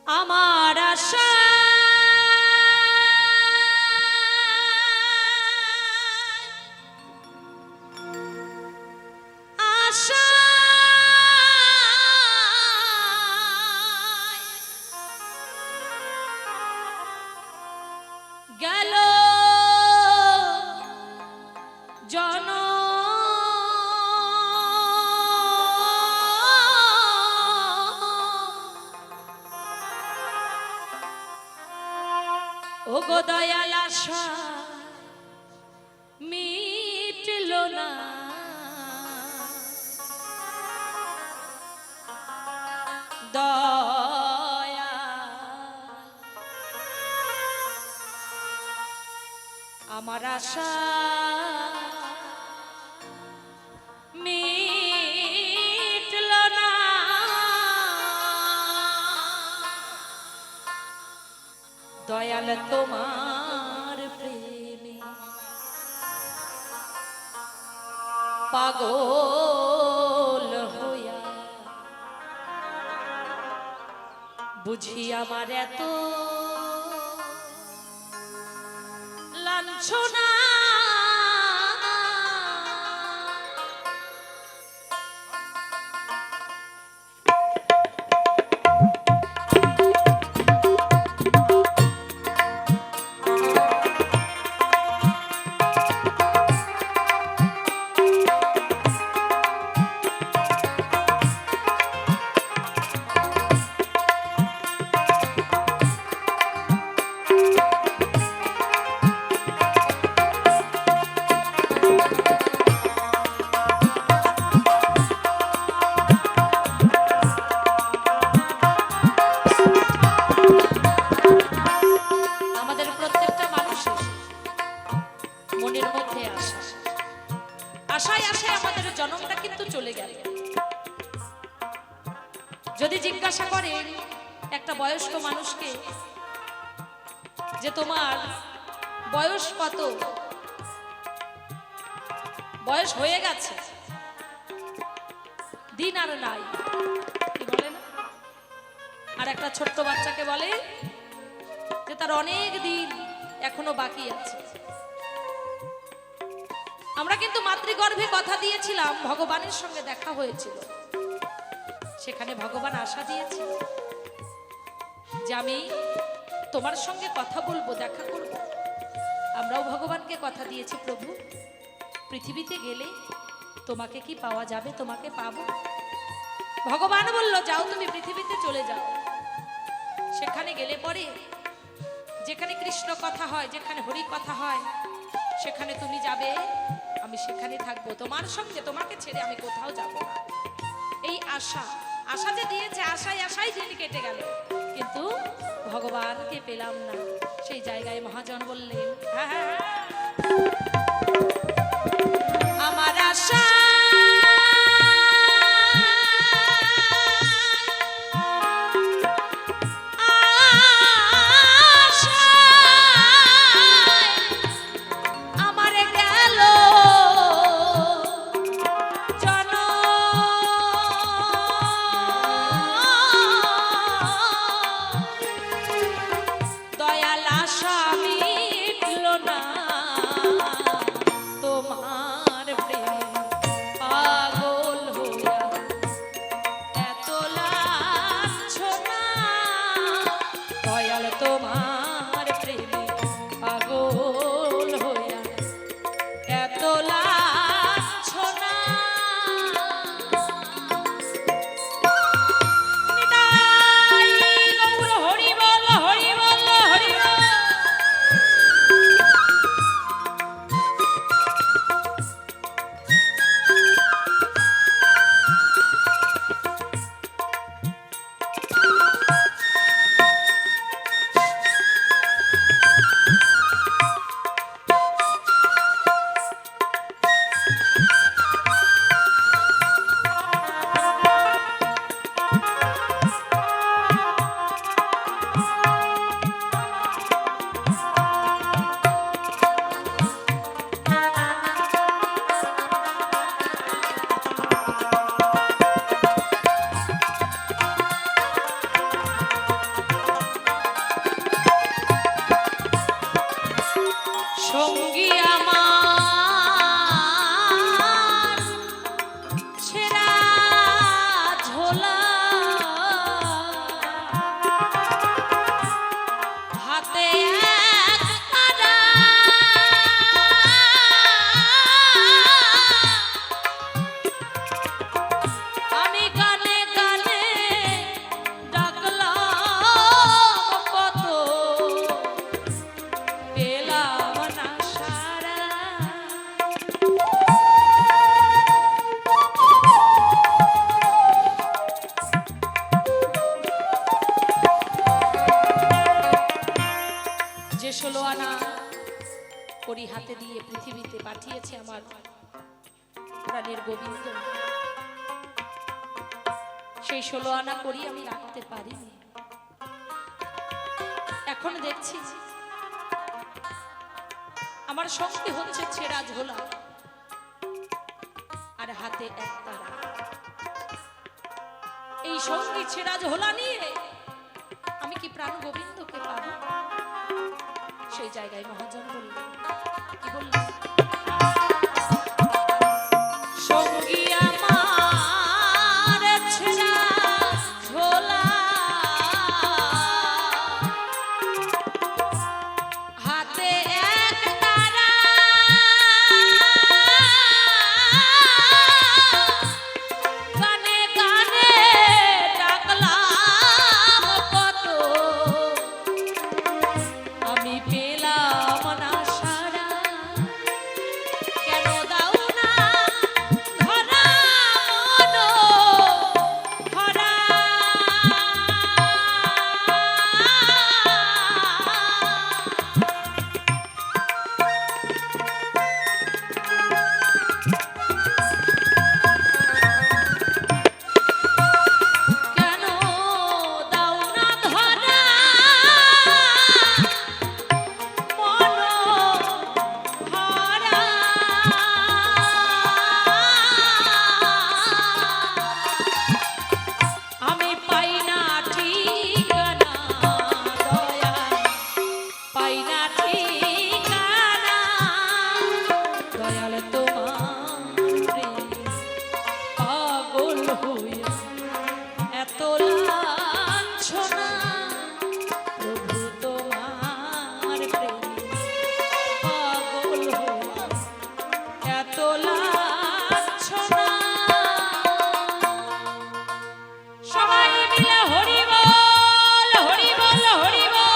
আমার আশা আশা গেল জন ও গো দয়াল আশা মিটল না দয়া আমার আশা মিটল না দয়াল তোমার প্রেমে পাগল হইয়া বুঝি আমার এত লাঞ্ছনা আশায় আশায় আমাদের জন্মটা কিন্তু চলে গেল। যদি জিজ্ঞাসা করেন একটা বয়স্ক মানুষকে যে তোমার বয়স কত, বয়স হয়ে গেছে, দিন আর নাই, কি বলেন? আর একটা ছোট্ট বাচ্চাকে বলে যে তার অনেক দিন এখনো বাকি আছে। আমরা কিন্তু মাতৃগর্ভে কথা দিয়েছিলাম, ভগবানের সঙ্গে দেখা হয়েছিল, সেখানে ভগবান আশা দিয়েছিল যে আমি তোমার সঙ্গে কথা বলবো, দেখা করব। আমরাও ভগবানকে কথা দিয়েছি, প্রভু পৃথিবীতে গেলে তোমাকে কি পাওয়া যাবে, তোমাকে পাবো। ভগবান বলল যাও তুমি পৃথিবীতে চলে যাও, সেখানে গেলে পরে যেখানে কৃষ্ণ কথা হয়, যেখানে হরি কথা হয়, সেখানে তুমি যাবে, আমি সেখানে থাকবো তোমার সঙ্গে, তোমাকে ছেড়ে আমি কোথাও যাব না। এই আশা, আশা যে দিয়েছে, আশায় আশায় দিন কেটে গেল, কিন্তু ভগবানকে পেলাম না। সেই জায়গায় মহাজন বললেন, হ্যাঁ হ্যাঁ আমার আশা দয়াল আশা মিটল না 16 আনা করি হাতে দিয়ে পৃথিবীতে পাঠিয়েছে আমার প্রাণের গোবিন্দ। সেই 16 আনা করি আমি রাখতে পারিনি। এখন দেখছি আমার সঙ্গে হচ্ছে ছেঁড়া ঝোলা আর হাতে এক তারা। এই সঙ্গী ছেঁড়া ঝোলা নিয়ে আমি কি প্রাণ গোবিন্দকে পাবো? সেই জায়গায় মহাজন বললেন, কি বললেন? সঙ্গী আমার ছেঁড়া ঝোলা হাতে এক তারা, গানে গানে ডাকলাম কত, আমি পেলাম না সারা। কেন দাও না ধরা মন ভরা, কেন দাও না ধরা মন ভরা। আমি পাই না ঠিকানা দয়া, পাই না ঠিকানা দয়াল তোমার প্রেমে পাগল হইয়া এত লাঞ্ছনা, প্রভু তোমার প্রেমে পাগল হইয়া এত লাঞ্ছনা। সবাই মিলে হরি বল, হরি বল, হরি বল।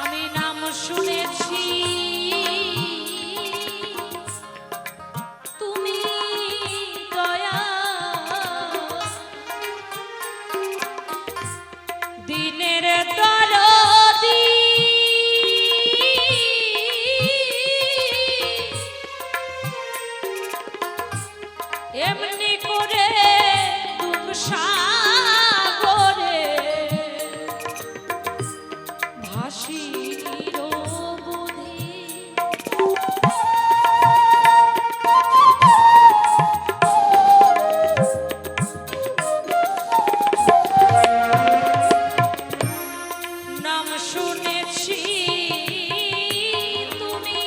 আমি নাম শুনেছি তুমি দয়া, দিনের দরদি এমনি করে দুঃখ সাগরে ভাসি নিরবধি। নাম শুনেছি তুমি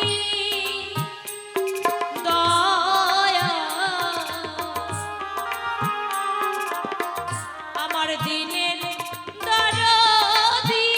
দয়া, আমার দিনের দরদি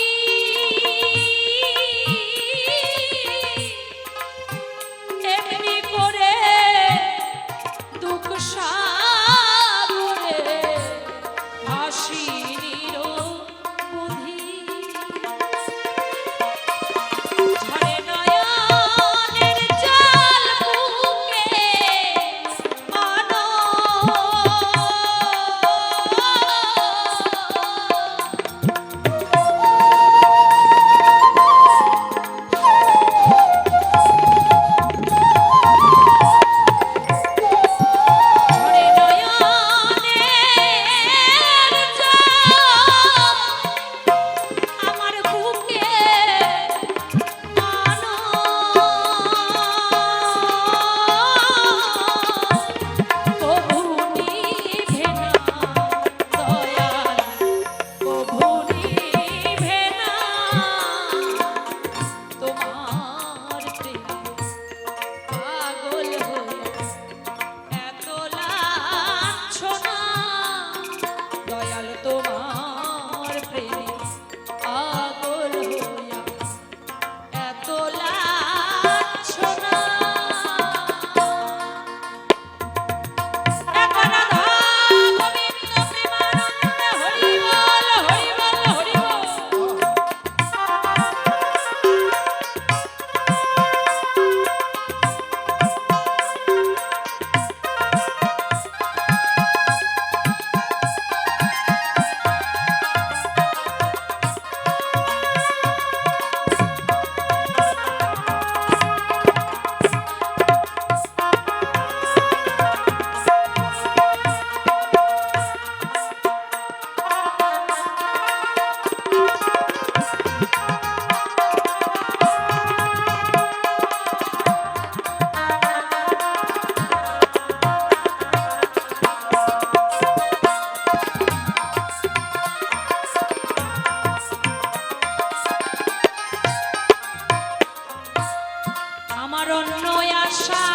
আমার অন্য আশা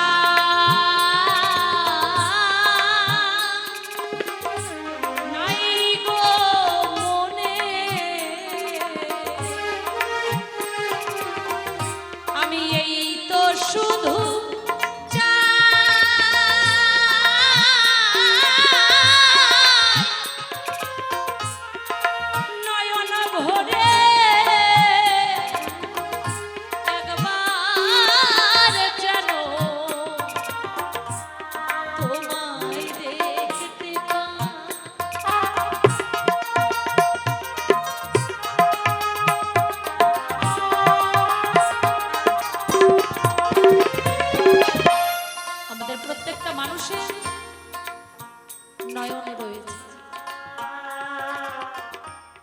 নাই গো মনে, আমি এই তো শুধু প্রত্যেকটা মানুষের নয়নে রয়েছে।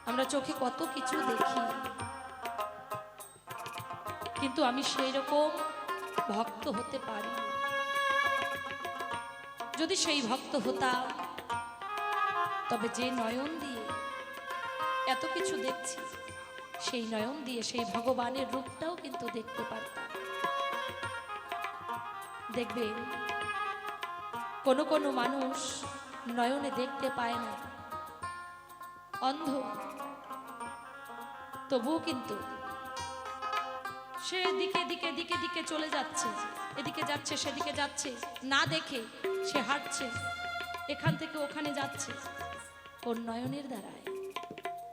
আমরা চোখে কত কিছু দেখি, কিন্তু আমি সেই রকম ভক্ত হতে পারি। যদি সেই ভক্ত হতাম, তবে যে নয়ন দিয়ে এত কিছু দেখছি, সেই নয়ন দিয়ে সেই ভগবানের রূপটাও কিন্তু দেখতে পারতাম। দেখবেন কোনো কোনো মানুষ নয়নে দেখতে পায় না, অন্ধ, তবুও কিন্তু সে দিকে দিকে দিকে দিকে চলে যাচ্ছে, এদিকে যাচ্ছে সেদিকে যাচ্ছে, না দেখে সে হাঁটছে, এখান থেকে ওখানে যাচ্ছে। ওর নয়নের দ্বারায়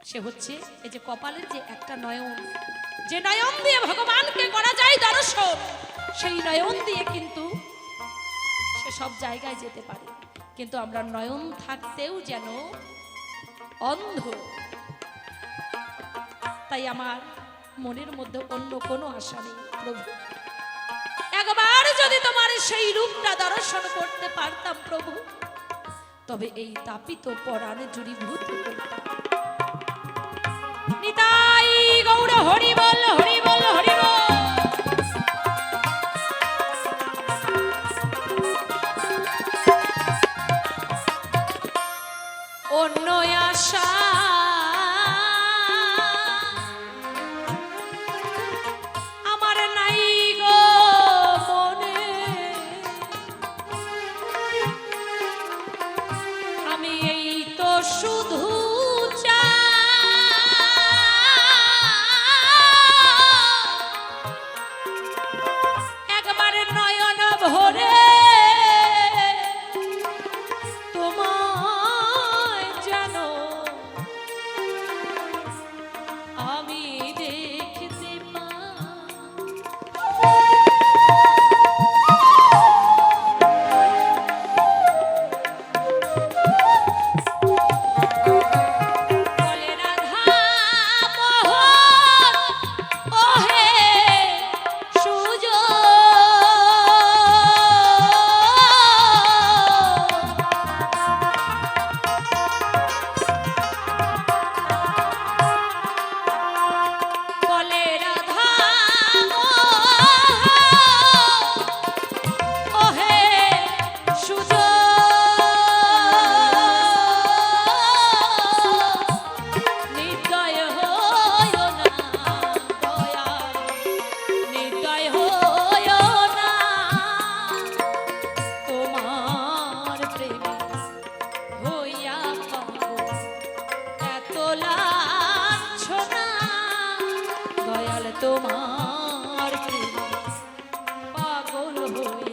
সে হচ্ছে এই যে কপালের যে একটা নয়ন, যে নয়ন দিয়ে ভগবানকে করা যায় দর্শন, সেই নয়ন দিয়ে কিন্তু সে সব জায়গায় যেতে পারে। কিন্তু আমরা নয়ন থাকতেও যেন অন্ধ। তাই আমার মনের মধ্যে অন্য কোনো আশা নেই প্রভু, একবার যদি তোমার সেই রূপটা দর্শন করতে পারতাম প্রভু, তবে এই তাপিত পরাণে জুড়ীভূত করতাম। নিতাই গৌর হরি বল হরি বল হরি বল। অন্য আশা আমার নাই গো মনে, আমি এই তো শুধু একবার নয়ন ভরে তোমার প্রেমে পাগল হয়ে